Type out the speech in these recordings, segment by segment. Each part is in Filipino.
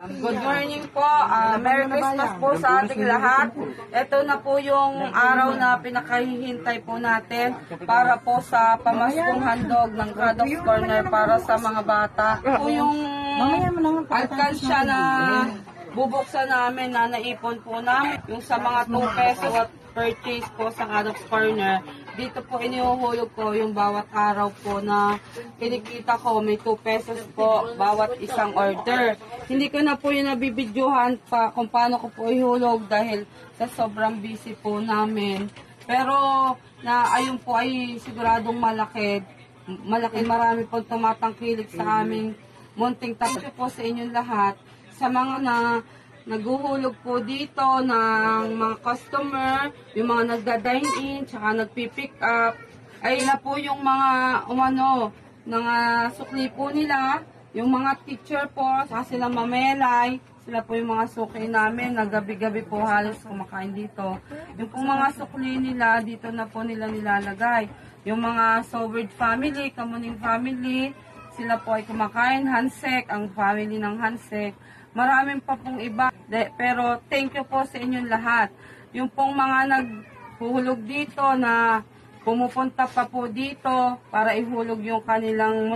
Good morning po. Merry Christmas po sa ating lahat. Ito na po yung araw na pinakahihintay po natin para po sa pamaskong handog ng Kadok's Corner para sa mga bata. Po yung alkansya na bubuksan namin na naipon po namin. Yung sa mga 2 pesos at purchase po sa Kadok's Corner. Dito po inihuhulog ko yung bawat araw po na kinikita ko. May 2 pesos po bawat isang order. Hindi ko na po yung nabibidyohan pa kung paano ko po ihulog dahil sa sobrang busy po namin. Pero na ayun po ay siguradong malaki. Marami po tumatangkilik sa aming munting tapos po sa inyong lahat. Sa mga naghuhulog po dito ng mga customer, yung mga nagda-dine in, tsaka nagpipick up, ay na po yung mga mga sukli po nila, yung mga teacher po, saka sila mamelay, sila po yung mga sukli namin, na gabi-gabi po halos kumakain dito. Yung pong mga sukli nila, dito na po nila nilalagay. Yung mga Soward family, Kamuning family, sila po ay kumakain, Hansek, ang family ng Hansek. Maraming pa pong iba. Pero thank you po sa inyong lahat. Yung pong mga naghuhulog dito na pumupunta pa po dito para ihulog yung kanilang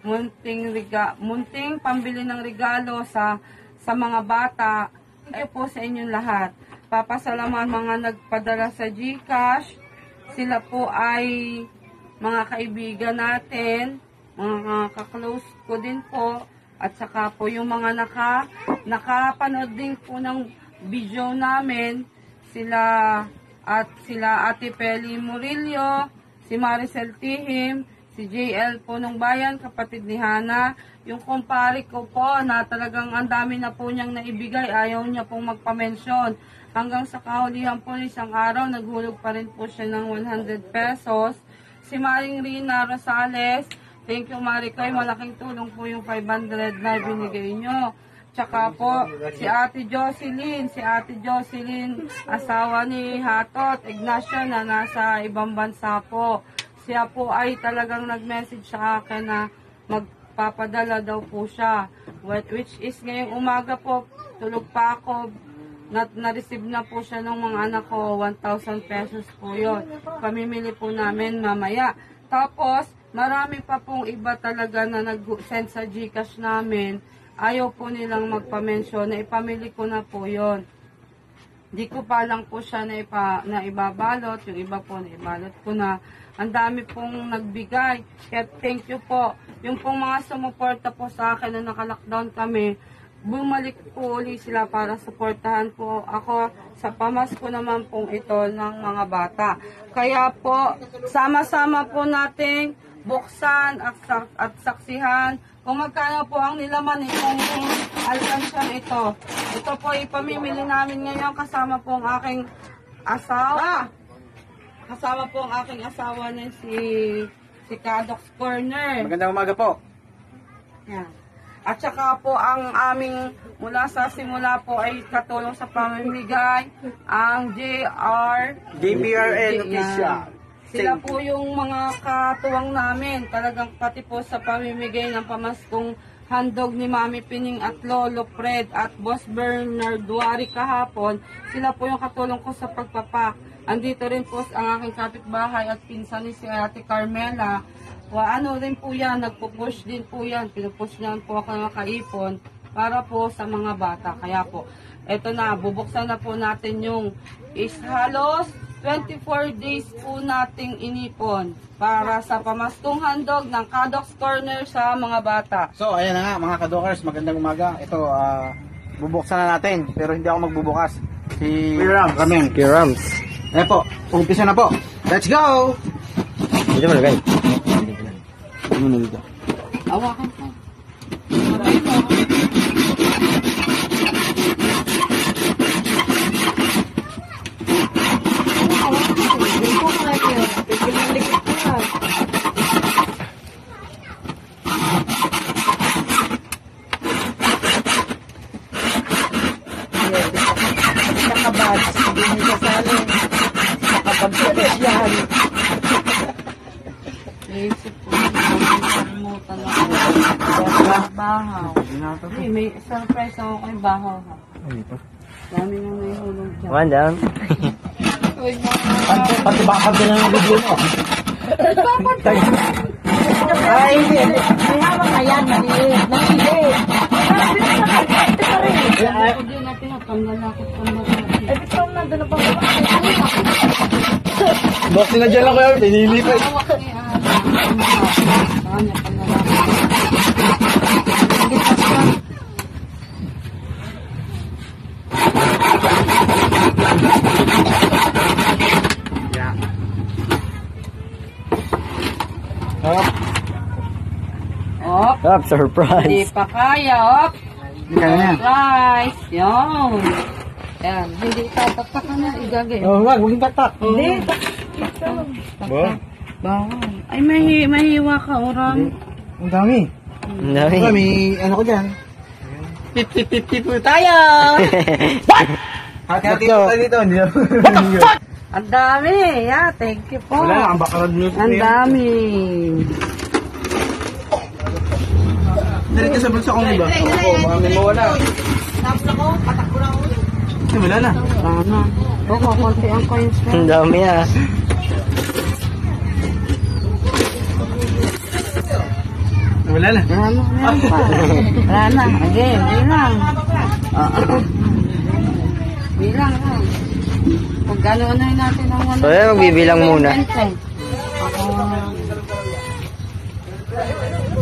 munting pambili ng regalo sa mga bata. Thank you po sa inyong lahat. Papasalamat mga nagpadala sa GCash. Sila po ay mga kaibigan natin, mga kaklose ko din po. At saka po yung mga nakapanood din po ng video namin, sila Ate Peli Murillo, si Maricel Tihim, si JL po ng bayan, kapatid ni Hana, yung kumpare ko po na talagang ang dami na po niyang naibigay, ayaw niya pong magpamensyon. Hanggang sa kahulihan po isang araw, naghulog pa rin po siya ng 100 pesos. Si Maring Rina Rosales, thank you, Maricoy. Malaking tulong po yung 500 na binigay nyo. Tsaka po, si Ate Jocelyn, asawa ni Hatot Ignacio na nasa ibang bansa po. Siya po ay talagang nag-message sa akin na magpapadala daw po siya. Which is ngayong umaga po, tulog pa ako, na-receive na po siya ng mga anak ko, 1,000 pesos po yun. Pamimili po namin mamaya. Tapos, marami pa pong iba talaga na nag-send sa GCash namin. Ayaw po nilang magpa-mention na ipamili ko na po yon. Di ko pa lang po siya na ibabalot. Yung iba po na ibalot ko na. Ang dami pong nagbigay. Kaya thank you po. Yung pong mga sumuporta po sa akin na naka-lockdown kami, bumalik po ulit sila para suportahan po ako sa pamasko naman pong ito ng mga bata. Kaya po, sama-sama po nating buksan at saksihan kung magkano po ang nilaman itong alkansya ito. Ito po ipamimili namin ngayon kasama po ang aking asawa. Kasama po ang aking asawa na si Kadok's Corner. Magandang umaga po. Yan. At saka po ang aming mula sa simula po ay katulong sa pamimigay, ang JBRN Official. Sila po yung mga katuwang namin, talagang pati po sa pamimigay ng pamaskong handog ni Mami Pining at Lolo Fred at Boss Bernard Duari kahapon. Sila po yung katulong ko sa pagpapak. Andito rin po ang aking kapitbahay at pinsan ni si Ate Carmela. Ano rin po yan, nagpo-push din po yan. Pinupush niyan po ako ng kaipon para po sa mga bata. Kaya po, eto na, bubuksan na po natin yung halos 24 days po nating inipon para sa pamaskong handog ng Kadok's Corner sa mga bata. So, ayan na nga mga kadokers, magandang umaga. Ito, bubuksan na natin, pero hindi ako magbubukas. Si Ramen. Rams. Ayan po, umpisa na po. Let's go! Dito mo na guys. Ano na dito? Awakan po. Nakabads, hindi mo kasali. Nakapag-finish yan. Naisip ko, nakalimutan ako. Bahaw. Hey, may surprise ako kay Bahaw. Ha? Dami nang nahihulog dyan. One down. Pati bakit din ang video mo? Ay, hindi. May hawak na yan, maliit. Maliit. Hindi natin natanggalakot kang Eh, bitaw na, doon na pa. Box na dyan ako yun. Pinili pa. hawak ni kanya pangalakot. Op, Up, hindi surprise. pa kaya, op. Hindi kaya na. Surprise! Yun. Yan, hindi tatatak ka na, igagay. Oh, wag, huwag yung tatak. Hindi. Ba? Bawal. Ay, mahiwa ka, oram. Ang dami. Ang dami. Diba, may ano ko dyan. Tip-tip-tip po tayo! Hati-hati tayo dito. Hindi na. Ang dami. Yeah, thank you po. Wala, ang bakarad news na Ang yan. dami. Dali ka sa bulsa kong iba. Oo, baka may mawala. Ay, wala na. Sana. O, kakunti ang coins mo. Ang dami ah. Wala na. Ano, meron pa. Wala na. Again, bilang. Bilang lang. Kung gano'n natin ang ano. So, yan, magbibilang muna.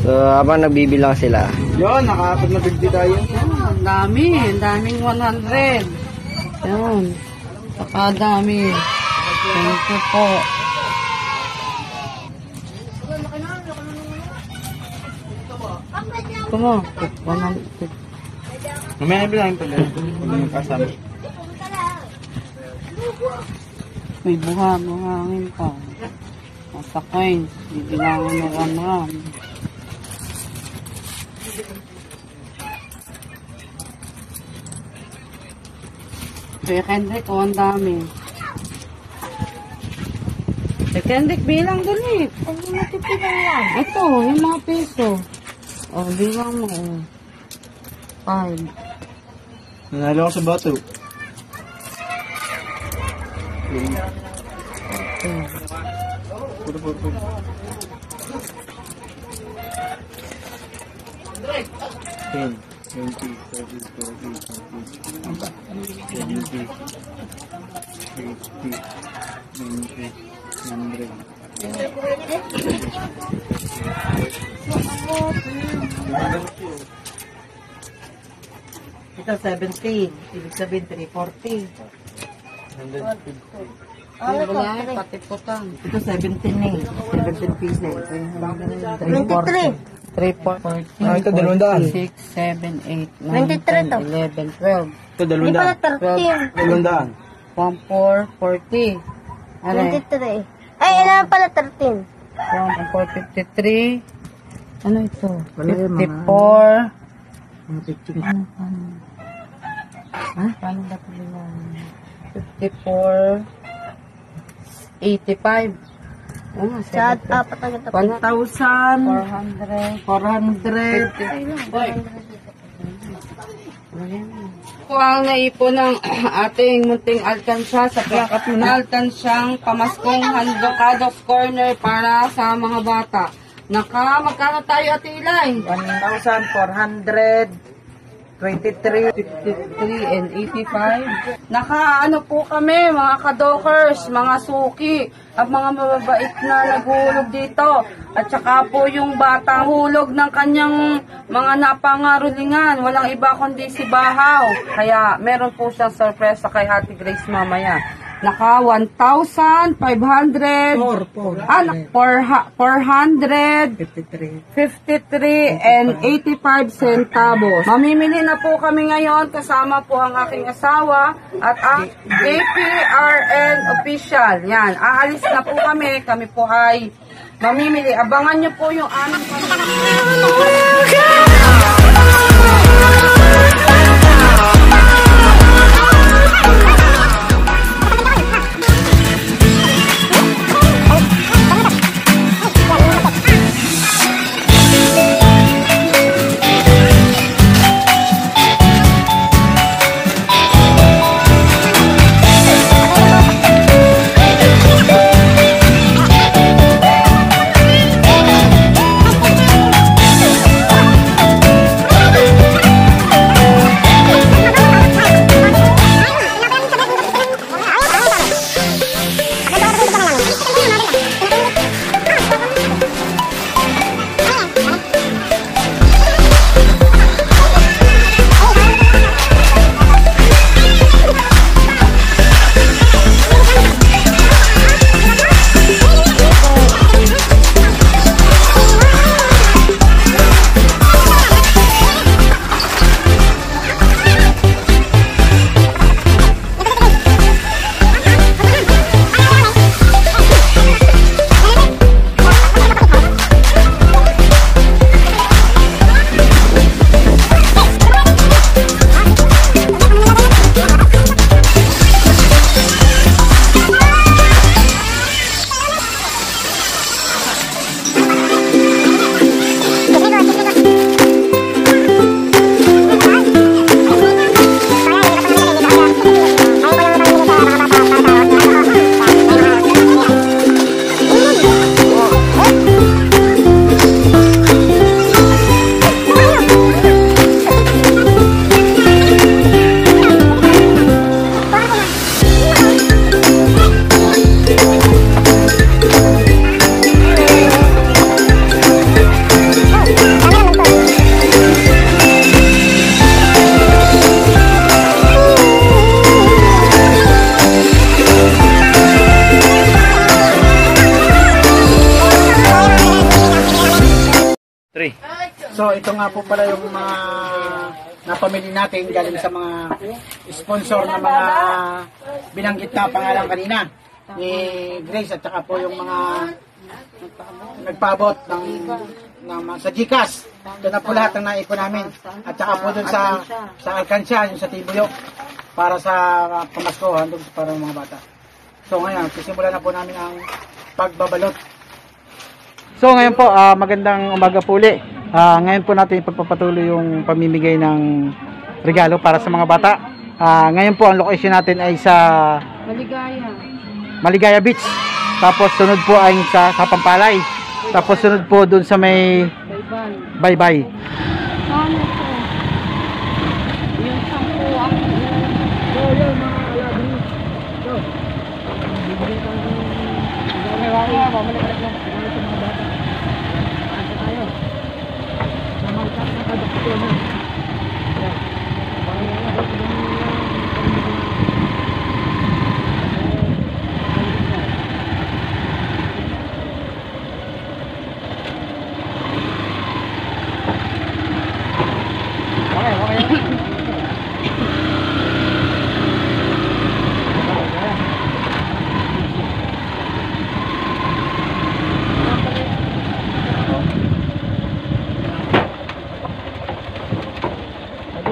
So, habang nagbibilang sila. Yun, nakaapat na 50 tayo. Ang dami. Ang daming 100. Yun. Saka dami. Thank you po. Ito mo. 100. Mamaya bilangin pala. Kung kasama. May buhangin pa. Nasa coins. Bibilangan ng ram-ram. Kuya Kendrick, ang dami. Kuya Kendrick, bilang dun eh. Ano natitigan yan? Ito, yung mga piso. O, bilang mo. 5. Nanalo ko sa bato. Puro. 10, 20, 30, 40, 50, 70, 80, 90, 100. Ito, 70. Ibig sabihin, 340. Ay, wala nga, pati putang. Ito, 17 eh. 17 pieces. 23. 3, 4, Ah, ito, 200. 6, 7, 8, 9, 23 to. 10, 11, 12. Ito, 200. 200. 1, 4, 40. Ano eh? 23. Ay, ilan pala 13? 1, 4, 53. Ano ito? Wala yung mga- 54. Mga 50. Ha? Paano ba ito bilang? 54. 85. Oh, Sa apat na ito. 1,000. 400. 400. Po ang naipon ng ating munting alkansya sa plakat na alkansyang pamaskong handog Kados Corner para sa mga bata. Magkano tayo, Ate Ilay? 1,423. 53 and 85. Ano po kami, mga kadokers, mga suki, at mga mababait na naghulog dito. At saka po yung bata hulog ng kanyang mga napangarulingan. Walang iba kundi si Bahaw. Kaya meron po siyang sorpresa kay Ate Grace mamaya. 1,500. 453 and 85 centavos. Mamimili na po kami ngayon kasama po ang aking asawa at ang APRN official. Yan, aalis na po kami. Kami po ay mamimili. Abangan niyo po yung aming So ito nga po pala yung mga napamili natin galing sa mga sponsor na mga binanggit na pangalan kanina ni Grace at saka po yung mga nagpaabot ng sa GCash. Ito na po lahat ng naipon namin. At saka po dun sa Alcansya, yung sa Tibuyok, para sa pamasko, handog para mga bata. So ngayon, sisimulan na po namin ang pagbabalot. So ngayon po, magandang umaga po uli. Ngayon po natin ipagpapatuloy yung pamimigay ng regalo para sa mga bata. Ngayon po ang location natin ay sa Maligaya Beach. Tapos sunod po ay sa Kapampalay. Tapos sunod po dun sa may Baybay. Ano po? Yung 10 ang...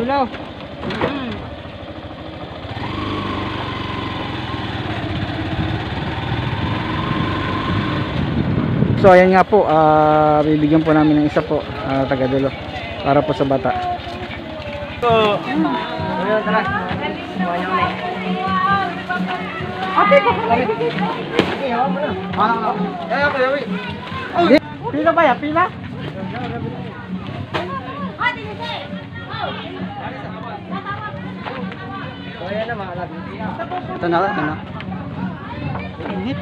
Hello. So ayan nga po, bibigyan po namin ng isa po, taga-dulo para po sa bata. So, tara. Pila ba ya? Pila? Ito na, ito na. Init.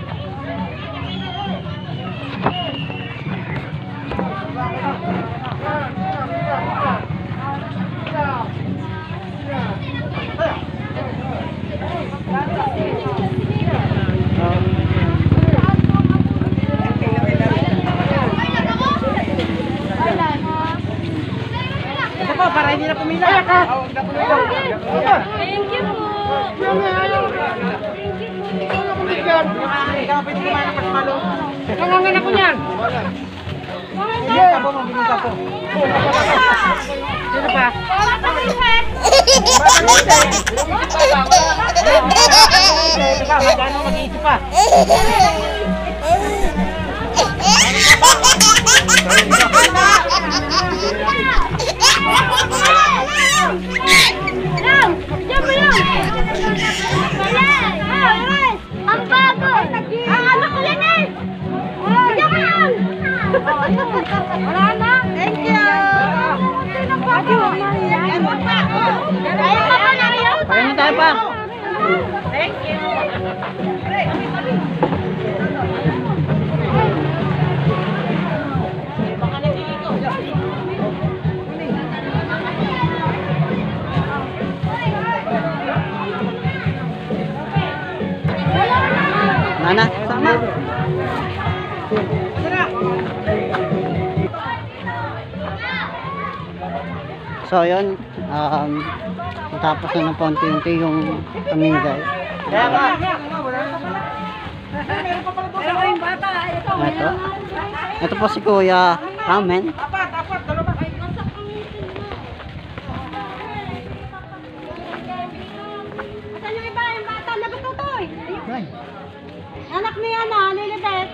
Ito po, para hindi na pumila. Thank you po. Nanganganak ko niyan. Ka po, mabili ka po. Sino pa? Magkano mag-iisip pa? Ang bago! Ang anak ko yan eh! Bigyan ko yan! Wala na! Thank you! Kaya pa ba na yun? Kaya na tayo pa. Thank you! Nana, sama. So yun, tapos na ng paunti-unti yung pamimigay. Ito po si Kuya Ramen. Asan yung iba? Yung bata na batutoy? Anak ni Ana, Lilibet.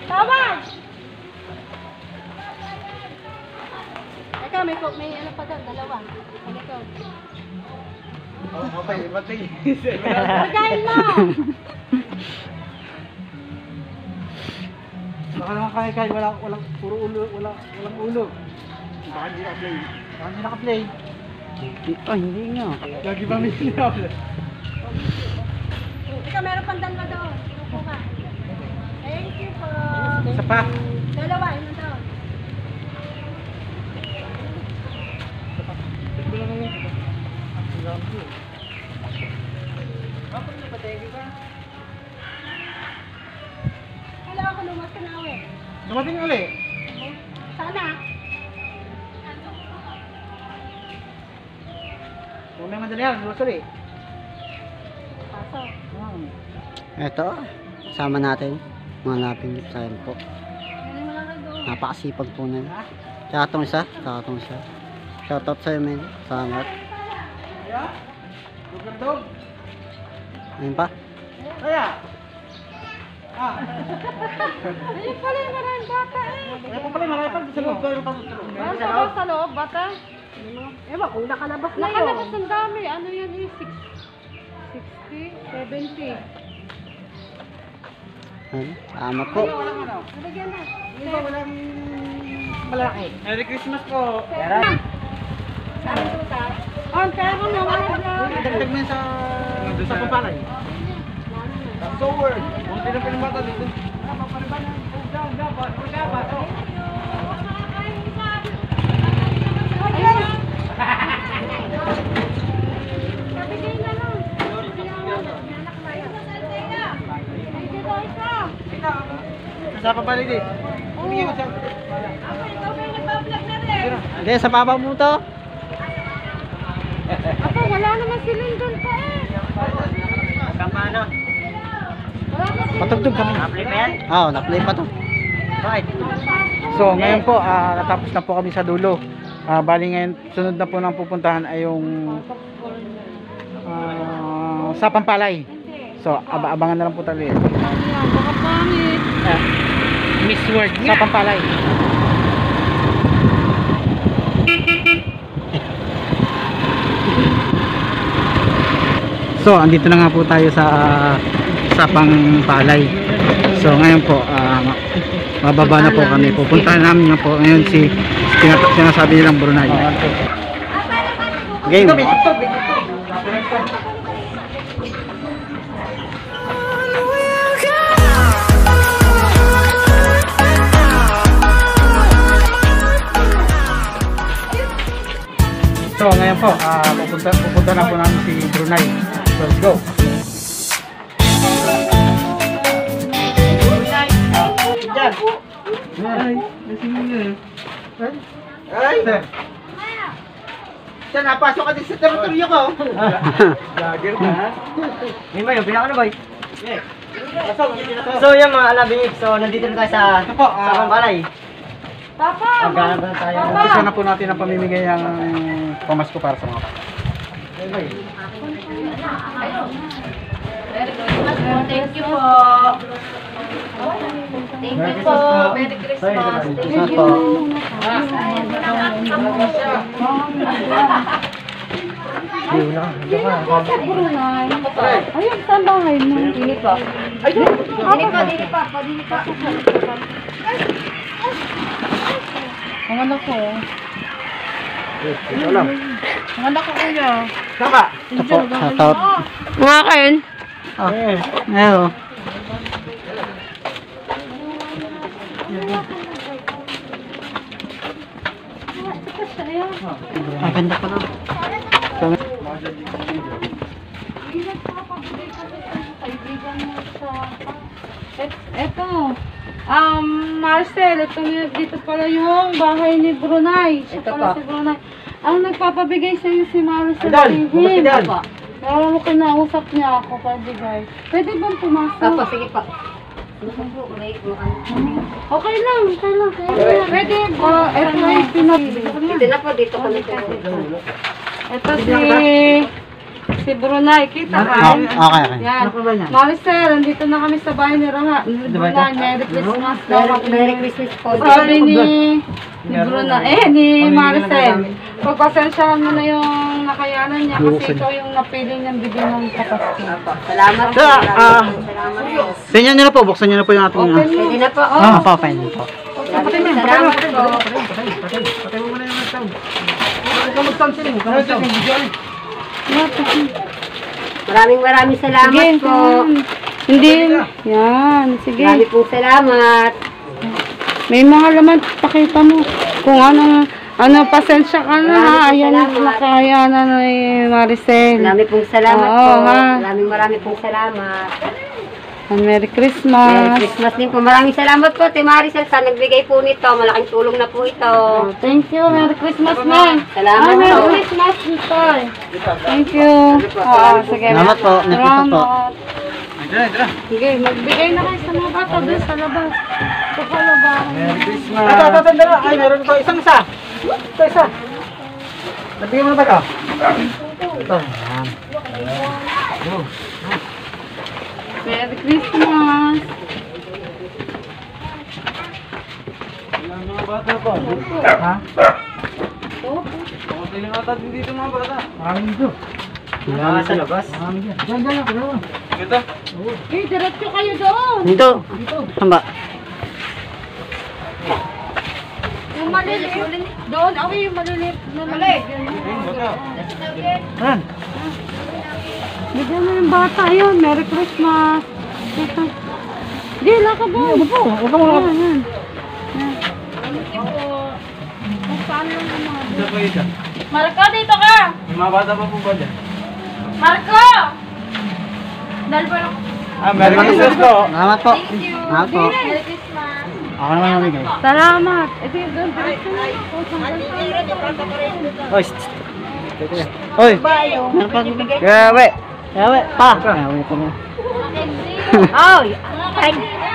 Tawag! Ikaw, may ano pa doon, dalawa. Ikaw. Batay. Magayin mo! Baka naman kahit walang puro ulo, walang ulo. Baka hindi naka-play. Baka hindi naka-play. Hindi nga. Lagi ba may sinabi? Ikaw, meron pang dalawa doon. Upo ka. Thank you po. Isa pa. Dalawa, yun doon. Kailangan ko lumas ka na uwi. Dumating uli. Sana. Kung may madali yan, grocery. Ito, sama natin. Mga laping sayan po. Napakasipag po niyan. Tsaka itong isa. Shoutout sa'yo, men. Salamat. Kaya? Dugardog. Ayun pa. Kaya? Ayun pala yung maraming bata eh. Kaya po pala, marami pa sa loob. Sa loob, bata? Ewan kung nakalabas na yun. Nakalabas ang dami. Ano yan eh? 60, 70. Ayun. Salamat po. Nalagyan na. Hindi ba walang malaki? Merry Christmas po. On, kaya mo naman na. Dagdag mo yan sa pampalay. So word. Kung pinapin bata dito. Nabigay na lang. Sa pampalay din. Hindi mo siya. Okay, sa papa mo to. Ako, wala naman silang doon pa eh. Kamano? Wala na silang. Patugtog kami. Apply pa yan? Oo, na-play pa to. Right. So, ngayon po, natapos na po kami sa dulo. Bali ngayon, sunod na po nang pupuntahan ay yung sa Pampalay. So, abangan na lang po tayo. Baka pangit. Miss World sa Pampalay. So, andito na nga po tayo sa Pampalay. So, ngayon po, bababa na po kami. Pupuntahan namin nga po ngayon si sinasabi nilang Brunei. Game. So, ngayon po, pupunta na po namin si Brunei. So, let's go. Ay! Saan napasok ka din sa teritoryo ko? Lager na, ha? May ba yung pinaka na boy? So yung mga alabing, so nandito na tayo sa Ito po, Pampalay. Papa! Maghanap na tayo. umpisa na po natin ang pamimigay ng pamasko para sa mga bata. Thank you po. Thank you po. Merry Christmas. Christmas po. Ayun, saan bahay mo? Dini pa. Ayun, dini pa. Ang anak ko. Ang anak ko kuya. Tama! Ito po, shoutout. Mga kain. Ayun. Ang ganda pa na. Eto. Marcel, dito pala yung bahay ni Brunei. Siya pala si Brunei. Ang nagpapabigay sa iyo si Marcel. Pero kinausap niya ako pabigay. Pwede bang pumasok? Sige pa. Okay lang. Pwede ba? Ito ay pinabigay. Dito na po, dito kami. Ito si Brunei. Kita ka? Okay. Yan. Maricel, nandito na kami sa bahay ni Brunei. Merry Christmas daw. Merry Christmas po. Sabi ni Brunei, ni Maricel. Pagpasensyahan mo na yung nakayanan niya kasi ikaw yung napili niyang bigyan ng kapasko. Salamat po. Salamat po. Tingnan nyo na po, buksan nyo na po yung ating... Pwede na po. Open po. Salamat po. Patay mo muna yung mag-sound. Mag-sound sila. Mag-sound. Maraming salamat po. Hindi. Yan. Sige. Marami pong salamat. May mga laman. Pakita mo. Kung pasensya ka na ha. Ayan. Nakayanan ni Maricel. Marami pong salamat Oo, po. ha. Marami pong salamat. And Merry Merry Christmas. Christmas din po. Maraming salamat po, Te Maricel, sa nagbigay po nito. Malaking tulong na po ito. Thank you. Merry Christmas, Nay. Salamat Merry po. Christmas, Tay. Thank you. Sige. Salamat po. Merry Christmas po. Salamat. Sige, magbigay na kayo sa mga bata doon sa labas. Ito pa labas. Ito, dala. Ay, meron ito. Isang isa. Ito, isa. Nabigyan mo na ba ito? Ito. Merry Christmas. Ha? Maraming dito. Sa labas. Maraming dyan. Diyan, dalawa. Eh, diretso kayo doon. Dito. Saan ba? Yung malilit. Doon, away yung malilit. Yan. Bigyan mo yung bata yun. Merry Christmas. Ito. Di, lakad doon. Ito mo. Yan, yan. Thank you po. Kung saan lang yung mga Marco, dito ka! May mga bata pa po ba dyan? Marco! Dahil ba lang? Merry Christmas po. Salamat po. Thank you. Salamat po. Merry Christmas. Ako naman namigay. Salamat. Ito yung doon. Diretso na. Oy. Oy. Meron pa dito. Gawe. Gawe. Pa. Gawe pa mo. Oh,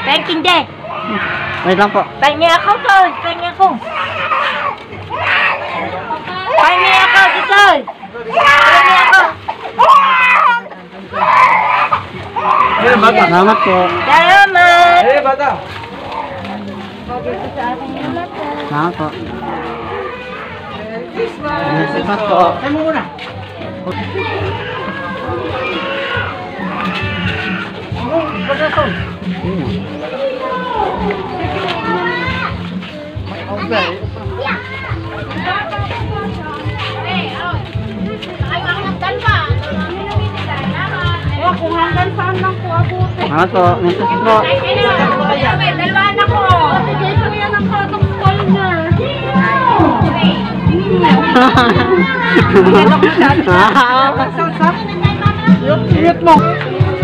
hindi. Wait lang po. Pahingi ako, Tol. Pahingi ako. Pahingi ako, Tol. Pahingi ako. Salamat po. Salamat. Eh, bata. Salamat po. Merry Christmas po. Tayo mo muna. Kung hanggang saan lang po abutin. Salamat po. Merry Christmas po. Dalawaan ako. Bigay po yan ang product corner. Ingat mo.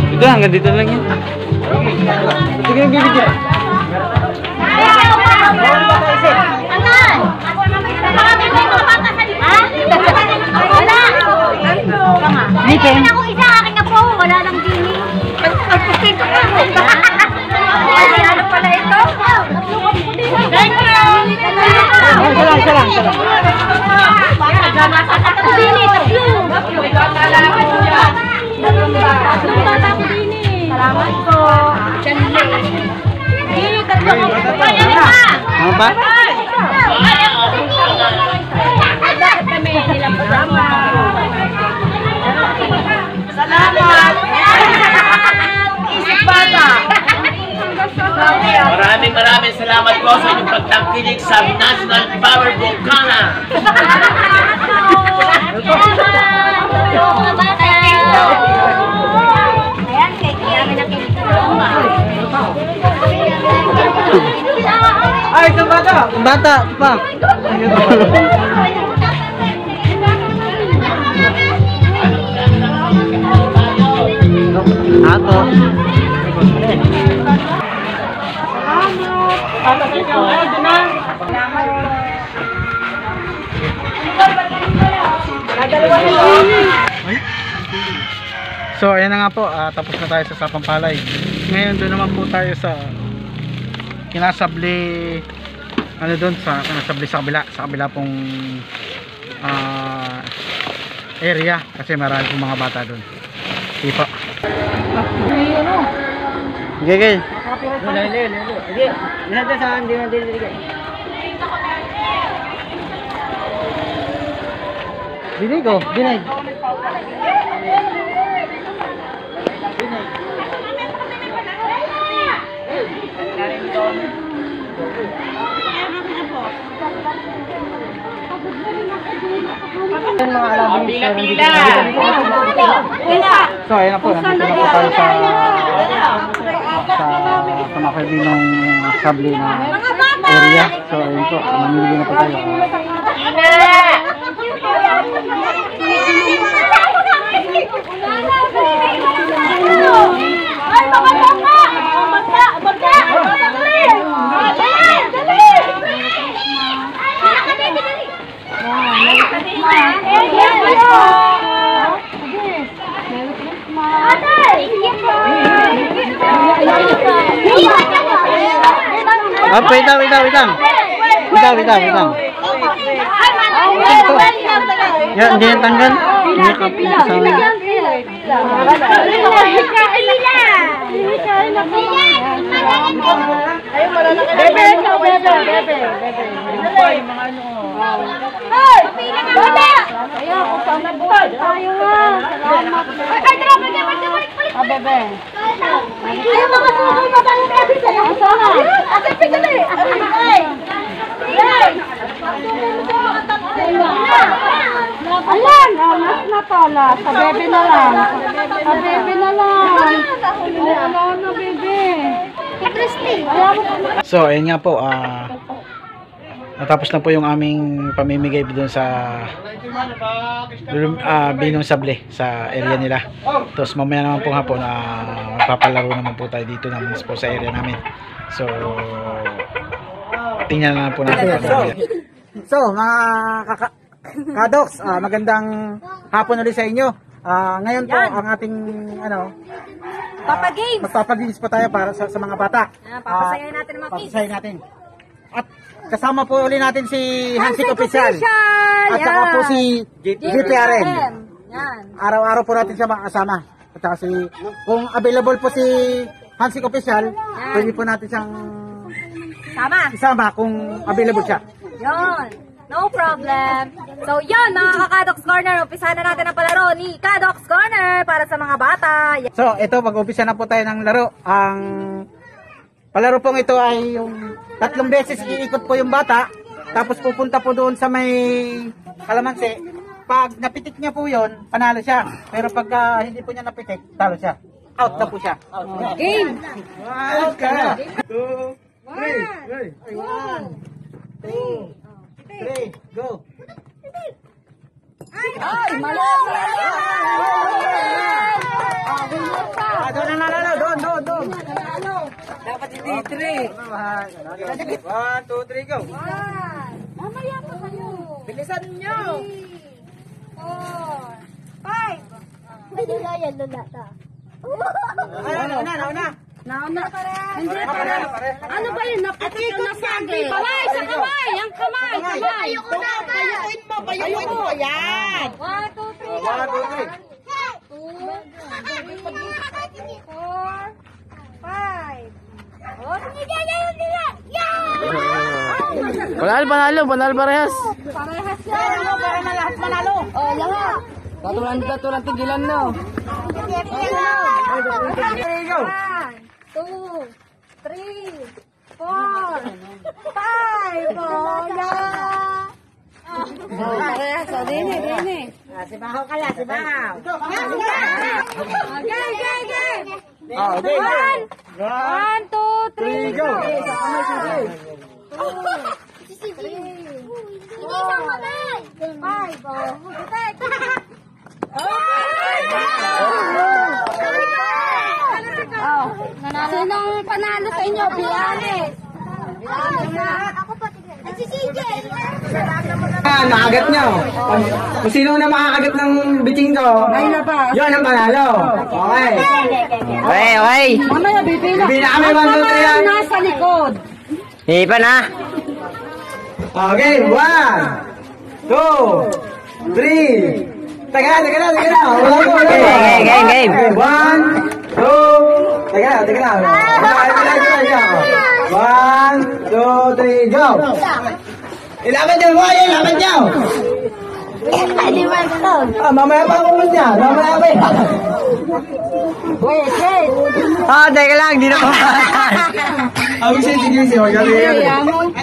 Ito, hanggang dito lang yan. Sige, bibigyan. Meron ako isa, akin na po. Wala lang dini. Pagpusito ka. Ano pala ito? Thank you. Isa lang. Tatlo dini, tatlo. Tatlong bata ko din eh. Salamat po. Dini, tatlo ko. Ano ba? Bakit kami nilang kasama? Salamat! Isip bata! Maraming salamat po sa inyong pagtangkilik sa National Power Bukana. Ayan, kay kami nakikita. Ay, ito bata. Bata pa. Ato. So, ayan na nga po. Tapos na tayo sa Sapampalay. Ngayon, doon naman po tayo sa kinasabli, ano doon, sa kinasabli sa kabila pong area. Kasi marami pong mga bata doon. Tipo. Gigil. Sige, lahat saan, hindi na din. Dinig ko. Dinig. Mga alabang Pila-pila! So, ayan na po. Nandito na po tayo sa makabinong sabli na area. So, ayun po. Mamili na po tayo. Ay, mga baka! Ah, wait lang. Wait lang. Yan, hindi yan tanggal. Hindi ka kasama. Ayan, mas na pala. Sa bebe na lang. Sa bebe na lang. Wala na, bebe. So, ayun nga po, natapos na po yung aming pamimigay doon sa Binong Sable sa area nila. Tapos mamaya naman po hapon, magpapalaro naman po tayo dito naman po sa area namin. So, tingnan na lang po natin. So, mga kadoks, magandang hapon ulit sa inyo. Ngayon po, ang ating Papa Games. magpapagames po tayo para sa mga bata. Papasayahin natin ang mga kids. Papasayahin natin. At kasama po ulit natin si Hansik Official. At saka po si GPRN. Yan. Araw-araw po natin siya makasama. At saka kung available po si Hansik Official, pwede po natin siyang isama kung available siya. Yon. No problem. So, yon mga ka-Kadox Corner. Umpisa na natin ang palaro ni Kadox Corner para sa mga bata. So, ito, mag-umpisa na po tayo ng laro. Ang palaro pong ito ay yung 3 beses iikot po yung bata. Tapos pupunta po doon sa may kalamansi. Pag napitik niya po yun, panalo siya. Pero pag hindi po niya napitik, talo siya. Out na po siya. Game. Out ka. 2, 3. 1, 2, 3, go. Ay, mali. Doon. Dapat hindi 3. 1, 2, 3, go. Mamaya pa kayo. Bilisan nyo. 4, 5. Lula yan, lula ta. Nauna. Nauna. Hindi pa. Ano ba yun? Napitik na sagay. Kamay, sa kamay. Ang kamay. Ayoko na. Payuin mo. Yan. 1, 2, 3. 4, 5. Oh, sige, yan. Panalo parehas. Parehas yan. Para na lahat manalo. Oh, lahat. Tatulan tigilan no. 1, 2, 3, 4, 5. Oh, yeah. Parehas. O, dini. Sibahaw ka lang, sibahaw. Game. Okay. 1, 2, 3, go. Sige, isang kamay. 5, oh. Sinong panalo sa inyo? Bianes. Ako pa, tignan. Si CJ. Nakagat nyo. Kung sino na makakagat ng biting ko, yun ang panalo. Okay. Okay. Mamaya, bibila. Bibila kami, Ang 1, 2, 3 kamay yan. nasa likod. Hipa na. Okay, 1, 2, 3. Teka na. Game. 1, 2. Teka na. 1, 2, 3, go. Ilaban nyo, mamaya pa ako niya. Teka lang, di na pa. Sige.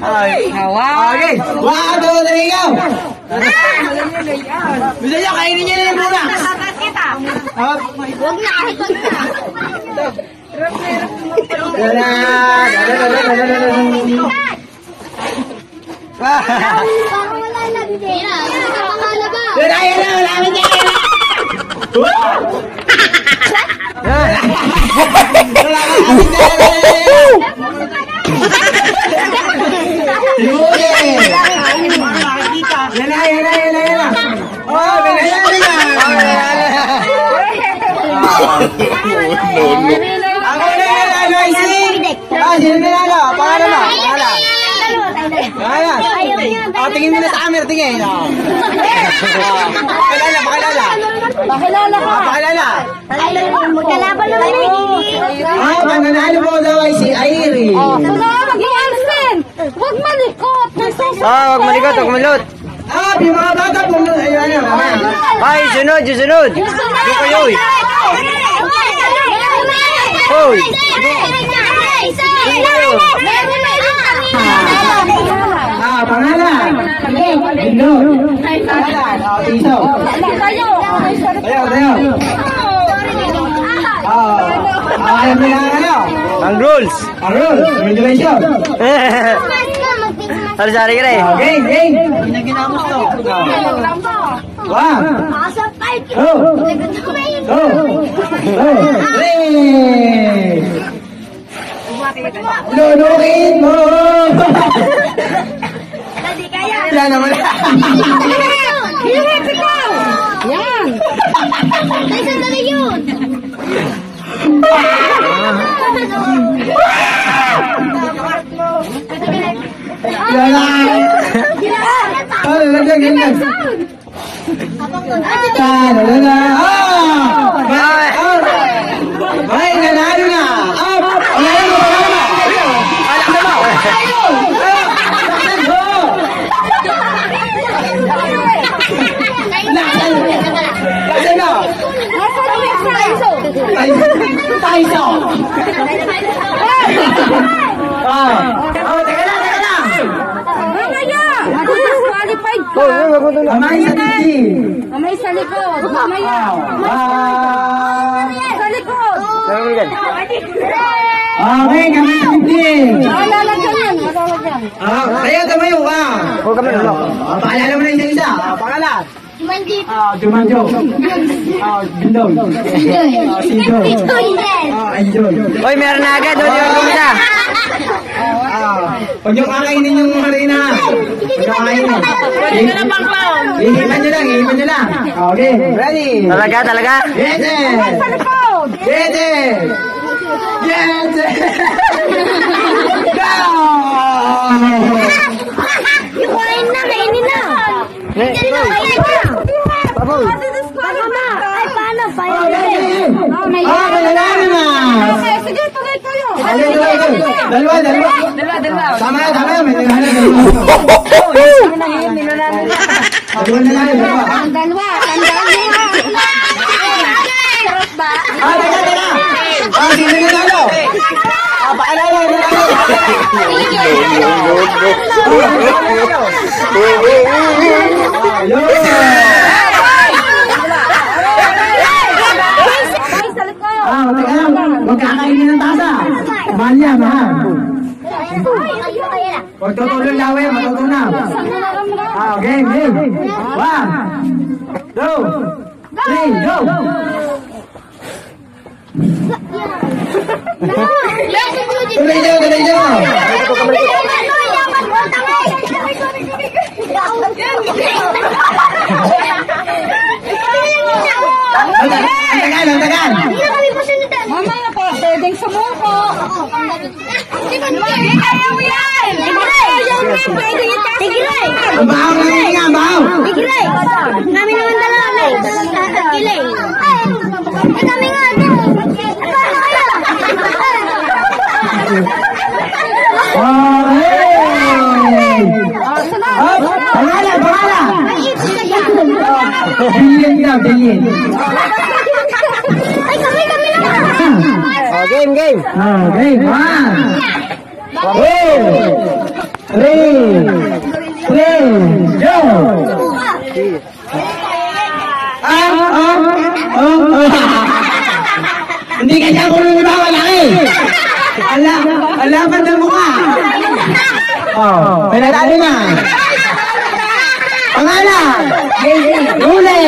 Okay, 1, 2, 3, go. Bisa nyo, kainin nyo na yung muna. Huwag na kahit Parang wala lagdi. Nakalaba. Yan na. Oh, binayari na. Ako na yan, Noisy. Sino pinalo? Pangalan mo? tingin mo na sa camera, tingin. Pakilala, pakilala. Pakilala ka. Pakilala. Magkalaban naman Ang nanalo mo daw ay si Airi. Mag-iarsen. Huwag malikot. Huwag malikot, huwag malot. Yung mga bata po. Ayun, Ay, sunod, sunod. Doon kayo, eh. Hoy. Pangalan. Indo. Isaw. Tayo. Alam mo na ano? Ang rules. Ang rules. Regulation. Sari-sari ka na eh. Game. Ginaginamos to. One. Three. Lunukin mo. Wala naman. Yan. Ay, sandali yun! Wala. Ganyan. Ay, nanalo na. Taiso. Teka lang. Mamaya. Disqualified ka. Amay sa titi. Mamay sa likod. Mamaya. Sa likod. Okay, kami sa titi. Malalagyan yan. Malalagyan. Kaya tumayo ka. Huwag kami ulok. Paalala mo na isa-isa. Pangalan. Manjit! Jumanjo. Bindong. Sido. Ayun. Hoy, meron na agad. Huwag yung kumita. Huwag yung kakainin yung marina. Huwag yung kakainin. Ihiman nyo lang. Okay, ready? Talaga? Ready! Sa likod. Ready! Go! Yung kain na, kainin na! Kainin na, kainin na! Ay, paano? Kailangan na! Okay, sige, tuloy kayo. Dalawa. Tama yan, may naghahanap. Dalawa na lang, dalawa. Dalawa. Tandaan mo. Teka. Sino na talo? Paalala. Teka lang, huwag kakainin ng tasa. Mahal niya, mahal. Huwag tutulong lawe, matutunaw. Game. 1, 2, 3, go! Tuloy nyo! Ang tagal! Mamaya po, pwedeng sumuko. Ayaw mo yan! Pwedeng itasin! Ang bahaw na rin nga, bahaw! Tigilay! Kami naman dalawa na Tigilay! Kami nga ito! Paano kaya? Pangalan! Billion. Ay, kami lang! Game. Game! 1, 2, 3, go! Hindi kanya ko nung iba, malaki! Alaban ng mukha! Pinatalo na! Pangalan! Huli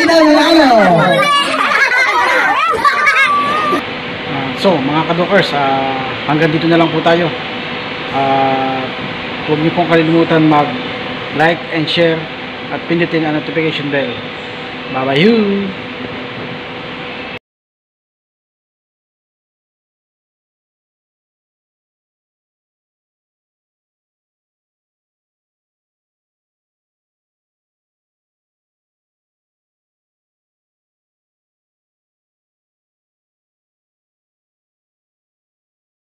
daw nanalo! So, mga kadokers, hanggang dito na lang po tayo. Huwag niyo pong kalimutan mag-like and share at pindutin ang notification bell. Bye-bye!